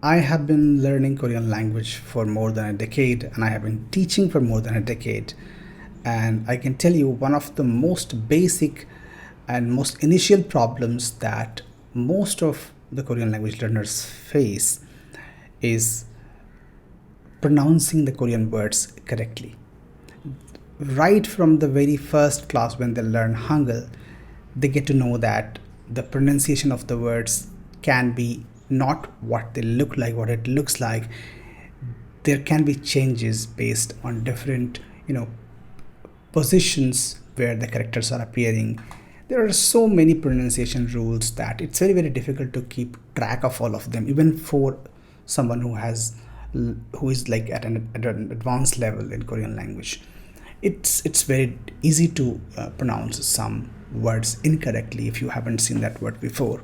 I have been learning Korean language for more than a decade, and I have been teaching for more than a decade. And I can tell you one of the most basic and most initial problems that most of the Korean language learners face is pronouncing the Korean words correctly. Right from the very first class when they learn Hangul, they get to know that the pronunciation of the words can be not what they look like, what it looks like. There can be changes based on different, positions where the characters are appearing. There are so many pronunciation rules that it's very, very difficult to keep track of all of them, even for someone who is like at an advanced level in Korean language. It's very easy to pronounce some words incorrectly if you haven't seen that word before.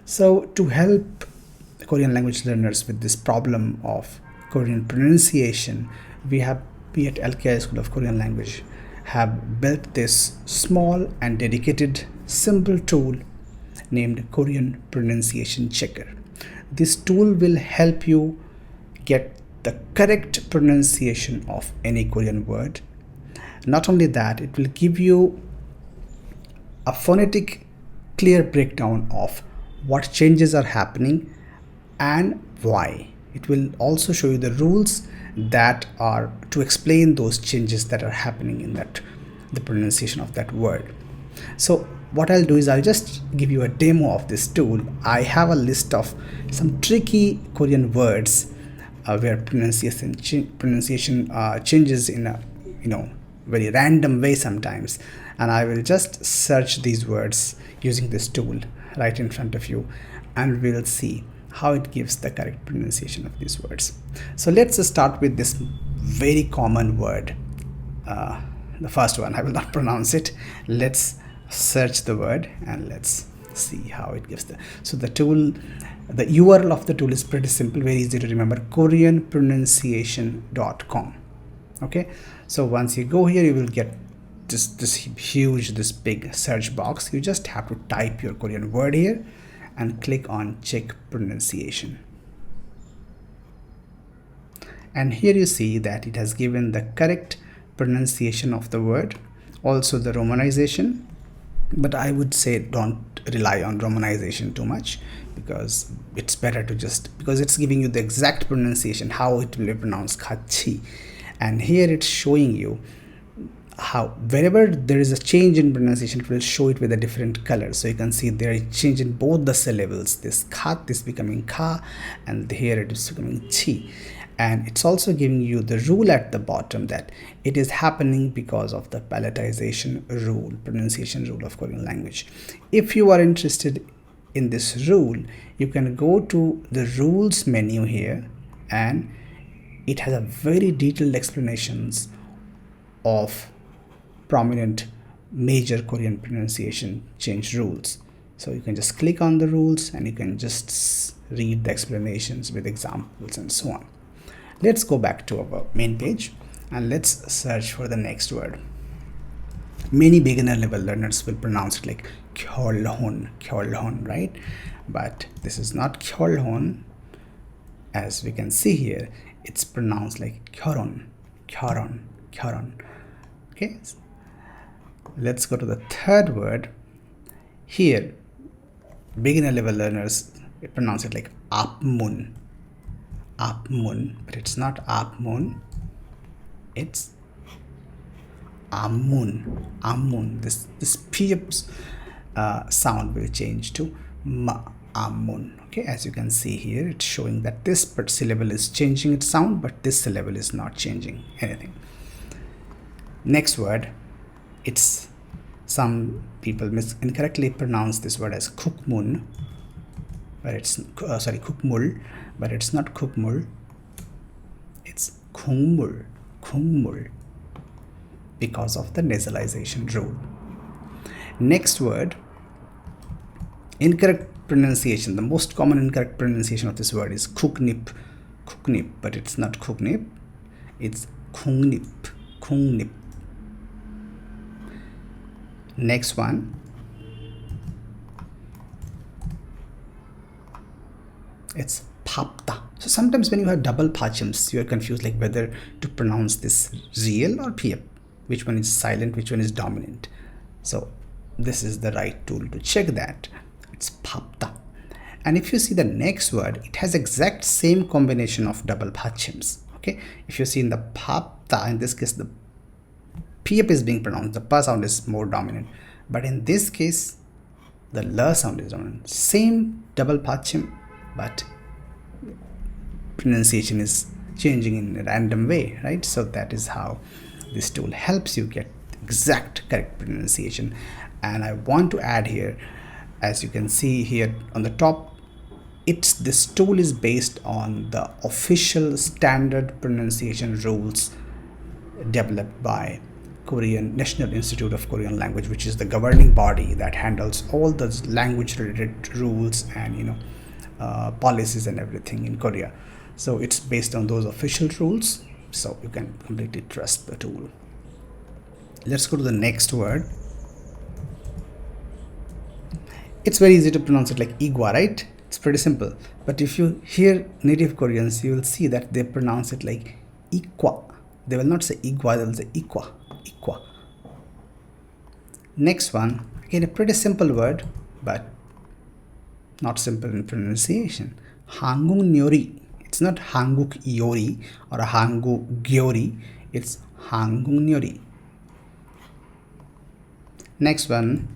So to help Korean language learners with this problem of Korean pronunciation, we at LKI School of Korean Language have built this small and dedicated simple tool named Korean Pronunciation Checker. This tool will help you get the correct pronunciation of any Korean word. Not only that, it will give you a phonetic clear breakdown of what changes are happening and why. It will also show you the rules that are to explain those changes that are happening in the pronunciation of that word. So what I'll do is I'll just give you a demo of this tool. I have a list of some tricky Korean words where pronunciation changes in a very random way sometimes, and I will just search these words using this tool right in front of you, and we'll see how it gives the correct pronunciation of these words. So let's start with this very common word. The first one, I will not pronounce it. Let's search the word and let's see how it gives the tool. The URL of the tool is pretty simple, very easy to remember: koreanpronunciation.com. Okay, so once you go here, you will get this big search box. You just have to type your Korean word here and click on check pronunciation. And here you see that it has given the correct pronunciation of the word, also the romanization. But I would say don't rely on romanization too much, because it's better to because it's giving you the exact pronunciation, how it will be pronounced, kachi. And here it's showing you how wherever there is a change in pronunciation, it will show it with a different color. So you can see there is change in both the syllables. This khat is becoming ka, and here it is becoming chi. And it's also giving you the rule at the bottom that it is happening because of the palatalization rule, pronunciation rule of Korean language. If you are interested in this rule, you can go to the rules menu here, and it has a very detailed explanations of prominent major Korean pronunciation change rules. So you can just click on the rules and you can just read the explanations with examples and so on. Let's go back to our main page and let's search for the next word. Many beginner level learners will pronounce it like kyolhon, right? But this is not kyolhon. As we can see here, it's pronounced like kyoron. Okay, let's go to the third word. Here, beginner level learners pronounce it like apmun, but it's not apmun, it's amun. This p sound will change to amun. Okay, as you can see here, it's showing that this syllable is changing its sound, but this syllable is not changing anything. Next word, it's some people incorrectly pronounce this word as kukmun, but it's kukmul, but it's not kukmul, it's kungmul, because of the nasalization rule. Next word, incorrect pronunciation. The most common incorrect pronunciation of this word is kuknip, but it's not kuknip, it's kungnip. Next one, it's papta. So sometimes when you have double pachims, you are confused like whether to pronounce this real or pf, which one is silent, which one is dominant. So this is the right tool to check that. It's papta. And if you see the next word, it has exact same combination of double pachims. Okay, if you see in the papta, in this case the pf is being pronounced, the pa sound is more dominant, but in this case the la sound is dominant. Same double pachim, but pronunciation is changing in a random way, right? So that is how this tool helps you get exact correct pronunciation. And I want to add here, as you can see here on the top, this tool is based on the official standard pronunciation rules developed by Korean National Institute of Korean Language, which is the governing body that handles all the language related rules and policies and everything in Korea. So it's based on those official rules, so you can completely trust the tool. Let's go to the next word. It's very easy to pronounce it like igwa, right? It's pretty simple. But if you hear native Koreans, you will see that they pronounce it like ikwa. They will not say igwa, they will say ikwa. Ikwa. Next one, again a pretty simple word, but not simple in pronunciation. Hangul nyori. It's not hanguk iori or a hangu gyori. It's hangul nyori. Next one,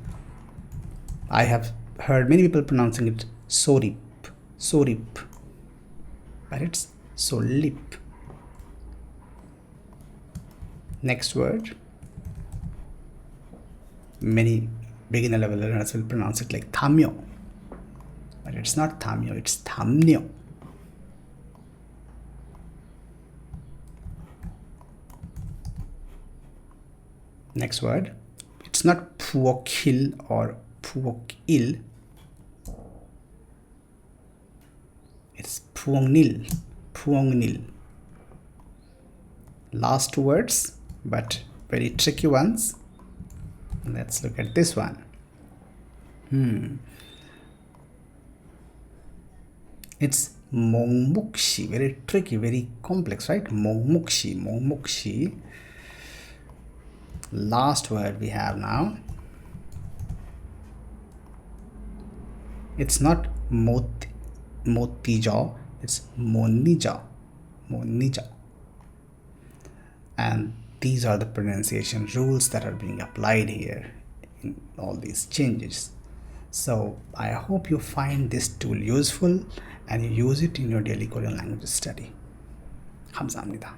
I have heard many people pronouncing it sorip, but it's solip. Next word, many beginner level learners will pronounce it like thamyo, but it's not thamyo, it's thamnyo. Next word, it's not puokil or puokil, it's puongnil. Last two words, but very tricky ones. Let's look at this one. It's mongmukshi. Very tricky, very complex, right? Mongmukshi. Last word we have now. It's not motija, it's monija. And these are the pronunciation rules that are being applied here in all these changes. So I hope you find this tool useful and you use it in your daily Korean language study. 감사합니다.